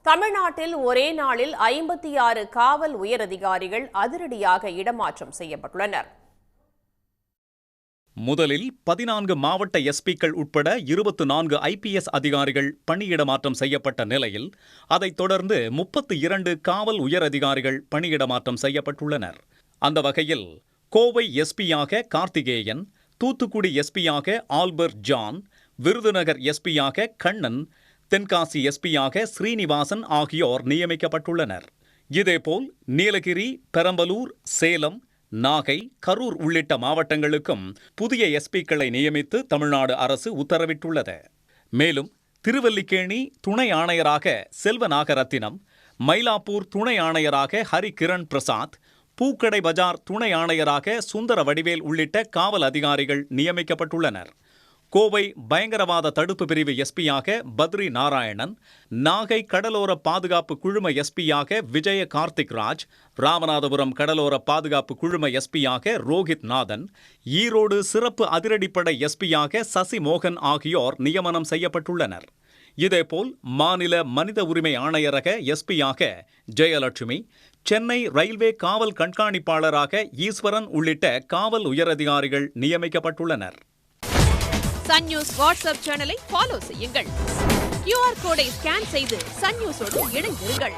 தமிழ்நாட்டில் ஒரே நாளில் 56 காவல் உயரதிகாரிகள் அதிரடியாக இடமாற்றம் செய்யப்பட்டுள்ளனர். முதலில் 14 மாவட்ட எஸ்பிக்கள் உட்பட 24 IPS அதிகாரிகள் பணியிடமாற்றம் செய்யப்பட்ட நிலையில் அதைத் தொடர்ந்து 32 காவல் உயரதிகாரிகள் பணியிடமாற்றம் செய்யப்பட்டுள்ளனர். அந்த வகையில் கோவை எஸ்பியாக கார்த்திகேயன், தூத்துக்குடி எஸ்பியாக ஆல்பர்ட் ஜான், விருதுநகர் எஸ்பியாக கண்ணன், தென்காசி எஸ்பியாக ஸ்ரீனிவாசன் ஆகியோர் நியமிக்கப்பட்டுள்ளனர். இதேபோல் நீலகிரி, பெரம்பலூர், சேலம், நாகை, கரூர் உள்ளிட்ட மாவட்டங்களுக்கும் புதிய எஸ்பிக்களை நியமித்து தமிழ்நாடு அரசு உத்தரவிட்டுள்ளது. மேலும் திருவல்லிக்கேணி துணை ஆணையராக செல்வநாகரத்தினம், மயிலாப்பூர் துணை ஆணையராக ஹரிகிரண் பிரசாத், பூக்கடை பஜார் துணை ஆணையராக சுந்தர வடிவேல் உள்ளிட்ட காவல் அதிகாரிகள் நியமிக்கப்பட்டுள்ளனர். கோவை பயங்கரவாத தடுப்பு பிரிவு எஸ்பியாக பத்ரி நாராயணன், நாகை கடலோர பாதுகாப்பு குழும எஸ்பியாக விஜய கார்த்திக் ராஜ், ராமநாதபுரம் கடலோர பாதுகாப்பு குழும எஸ்பியாக ரோஹித் நாதன், ஈரோடு சிறப்பு அதிரடிப்படை எஸ்பியாக சசி மோகன் ஆகியோர் நியமனம் செய்யப்பட்டுள்ளனர். இதேபோல் மாநில மனித உரிமை ஆணையரக எஸ்பியாக ஜெயலட்சுமி, சென்னை ரயில்வே காவல் கண்காணிப்பாளராக ஈஸ்வரன் உள்ளிட்ட காவல் உயரதிகாரிகள் நியமிக்கப்பட்டுள்ளனர். சன் நியூஸ் வாட்ஸ்அப் சேனலை ஃபாலோ செய்யுங்கள். QR கோடை ஸ்கேன் செய்து சன் நியூஸோடு இணைந்திருங்கள்.